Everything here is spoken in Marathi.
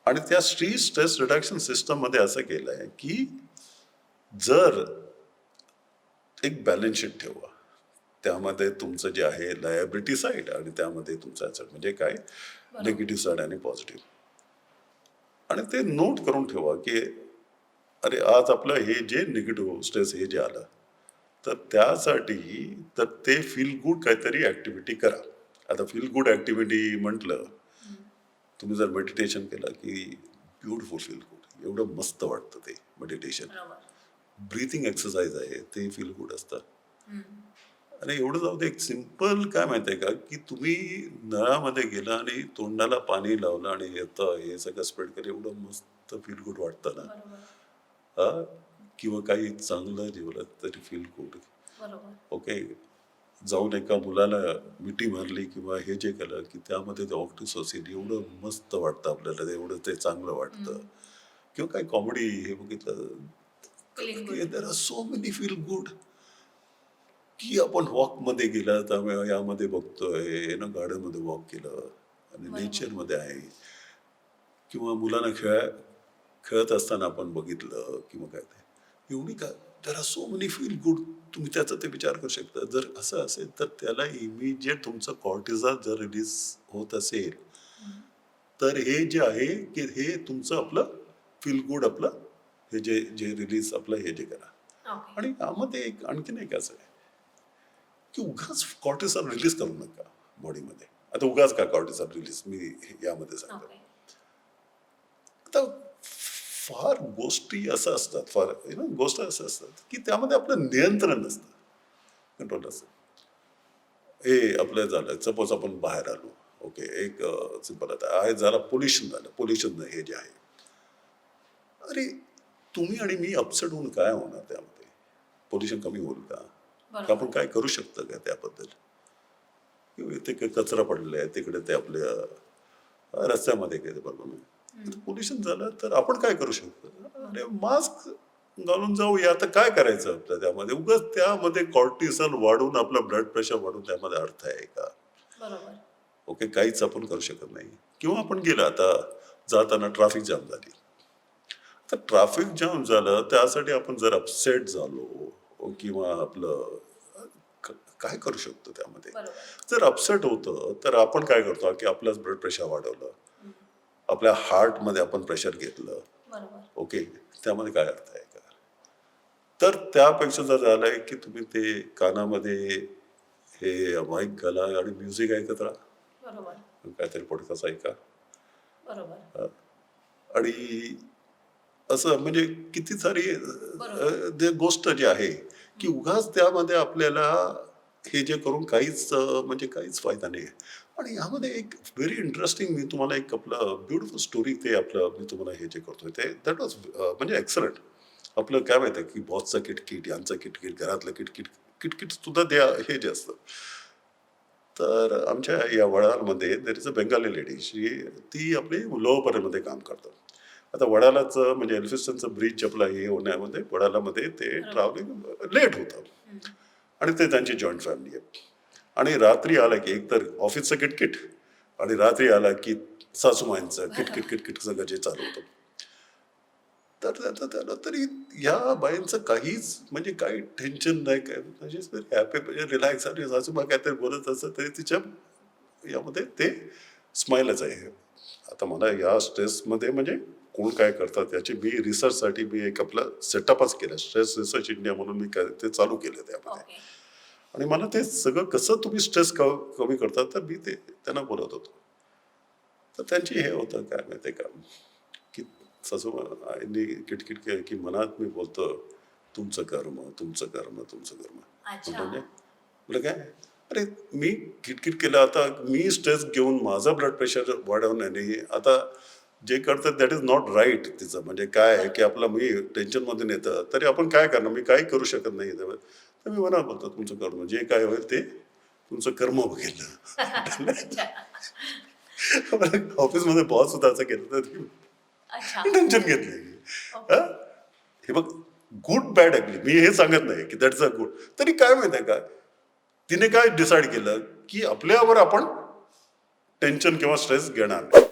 आणि त्या स्ट्रेस रिडक्शन सिस्टम मध्ये असं केलंय की जर एक बॅलन्स शीट ठेवा, त्यामध्ये तुमचं जे आहे लायबिलिटी साईड आणि त्यामध्ये तुमचं ऍसेट, म्हणजे काय निगेटिव्ह साईड आणि पॉझिटिव्ह, आणि ते नोट करून ठेवा की अरे आज आपलं हे जे निगेटिव्ह स्ट्रेस हे जे आलं, तर त्यासाठी तर ते फील गुड काहीतरी ऍक्टिव्हिटी करा. आता फील गुड ऍक्टिव्हिटी म्हटलं, तुम्ही जर मेडिटेशन केलं की ब्युटिफुल फील गुड, एवढं मस्त वाटतं ते मेडिटेशन. ब्रीथिंग एक्सरसाइज आहे ते फील गुड असतं. आणि एवढं जाऊ दे, एक सिम्पल काय माहिती आहे का, की तुम्ही नळामध्ये गेला आणि तोंडाला पाणी लावलं आणि येतं हे सगळं स्प्रेड केलं, एवढं मस्त फील गुड वाटतं ना. हा, किंवा काही चांगलं जेवलं तरी फील गुड. ओके, जाऊन एका मुलाला मिठी मारली किंवा हे जे केलं की त्यामध्ये ते ऑक्सिटोसिन एवढं मस्त वाटतं आपल्याला, एवढं ते चांगलं वाटतं. किंवा काही कॉमेडी हे बघितलं, there are so many feel good. की आपण वॉक मध्ये गेला तर यामध्ये बघतोय ना, गार्डन मध्ये वॉक केलं आणि नेचर मध्ये आहे, किंवा मुलांना खेळत असताना आपण बघितलं किंवा काय ते, एवढी काय there are so many feel good. तुम्ही त्याचा ते विचार करू शकता. जर असं असेल तर त्याला इमिजिएट तुमचं कॉर्टिझॉल जर रिलीज होत असेल, तर हे जे आहे की हे तुमचं आपलं फील गुड, आपलं हे जे जे रिलीज आपलं हे जे करा. आणि यामध्ये एक आणखीन एक असं आहे की उगाच कॉर्टिसॉल रिलीज करू नका बॉडीमध्ये. आता उगाच का कॉर्टिसॉल रिलीज मी यामध्ये सांगतो. आता फार गोष्टी असं असतात, फार गोष्ट असं असतात की त्यामध्ये आपलं नियंत्रण नसतं, कंट्रोल असतं. हे आपलं झालं, सपोज आपण बाहेर आलो, ओके, एक सिंपल आता आहे, जरा पोल्युशन झालं, पोल्युशन हे जे आहे, अरे तुम्ही आणि मी अपसेट होऊन काय होणार त्यामध्ये? पोल्युशन कमी होईल का? आपण काय करू शकतो का त्याबद्दल? इथे कचरा पडलेला आहे, तिकडे ते आपल्या रस्त्यामध्ये काय बरोबर पोल्युशन झालं तर आपण काय करू शकतो? अरे मास्क घालून जाऊया. आता काय करायचं आपलं त्यामध्ये? उगाच त्यामध्ये कॉर्टिसॉल वाढून आपलं ब्लड प्रेशर वाढून त्यामध्ये अर्थ आहे का? ओके, काहीच आपण करू शकत नाही. किंवा आपण गेलं, आता जाताना ट्रॅफिक जाम झाली, तर ट्रॅफिक जाम झालं त्यासाठी आपण जर अपसेट झालो किंवा आपलं काय करू शकतो त्यामध्ये? जर अपसेट होतं तर आपण काय करतो की आपलंच ब्लड प्रेशर वाढवलं, आपल्या हार्टमध्ये आपण प्रेशर घेतलं, ओके, त्यामध्ये काय अर्थ आहे का? तर त्यापेक्षा जर झालंय की तुम्ही ते कानामध्ये हे माईक घाला आणि म्युझिक ऐकत राहा, काहीतरी पॉडकास्ट ऐका, आणि असं म्हणजे किती सारी गोष्ट जी आहे की उगाच त्यामध्ये आपल्याला हे जे करून काहीच म्हणजे काहीच फायदा नाही. आणि यामध्ये एक व्हेरी इंटरेस्टिंग, मी तुम्हाला एक आपलं ब्युटिफुल स्टोरी, ते आपलं मी तुम्हाला हे जे करतोय ते दॅट वॉज म्हणजे एक्सलंट. आपलं काय माहिती आहे की बॉसचं किटकिट, यांचं किटकिट, घरातलं किटकिट, किटकिट सुद्धा द्या हे जे असतं. तर आमच्या या वडाळमध्ये there is a Bengali lady, ती आपली लोअरमध्ये काम करतात. आता वडालाच म्हणजे एल्फिस्टनचं ब्रिज आपला हे होण्यामध्ये वडालामध्ये ते ट्रॅव्हलिंग लेट होतं, आणि ते त्यांची जॉईंट फॅमिली आहे. आणि रात्री आला की एक तर ऑफिसचं किटकिट, आणि रात्री आला की सासूमाईंचं किटकिट किटकिट सगळं जे चालू होतं. तर त्याचं त्याला तरी या बाईंचं काहीच म्हणजे काही टेन्शन नाही, काय म्हणजे हॅपी, म्हणजे रिलॅक्स. आणि सासूबाई काहीतरी बोलत असतं तरी तिच्या यामध्ये ते स्माईलच आहे. आता मला या स्ट्रेसमध्ये म्हणजे कोण काय करतात त्याची मी रिसर्चसाठी मी एक आपलं सेटअपच केलं, स्ट्रेस रिसर्च इंडिया म्हणून मी ते चालू केलं त्यामध्ये. आणि मला ते सगळं कसं तुम्ही स्ट्रेस कमी करतात तर मी ते त्यांना बोलत होतो. तर त्यांची हे होतं काय माहिती का की सासूबाईंनी किटकिट केली की मनात मी बोलतो तुमचं कर्म, तुमचं कर्म, तुमचं कर्म. म्हणजे म्हटलं काय, अरे मी किटकिट केलं, आता मी स्ट्रेस घेऊन माझा ब्लड प्रेशर वाढवण्याने आता जे करतात दॅट इज नॉट राईट. तिचं म्हणजे काय आहे की आपलं मी टेन्शन मधून येतं तरी आपण काय करणार, मी काही करू शकत नाही. तर मी मनात बोलतो तुमचं कर्म, जे काय होईल ते तुमचं कर्म बघितलं. ऑफिसमध्ये बॉस सुद्धा असं केलं तर टेन्शन घेतलं. हे बघ, गुड बॅड ऍग्री मी हे सांगत नाही की दॅट्स अ गुड. तरी काय माहिती आहे का, तिने काय डिसाईड केलं की आपल्यावर आपण टेन्शन किंवा स्ट्रेस घेणार नाही.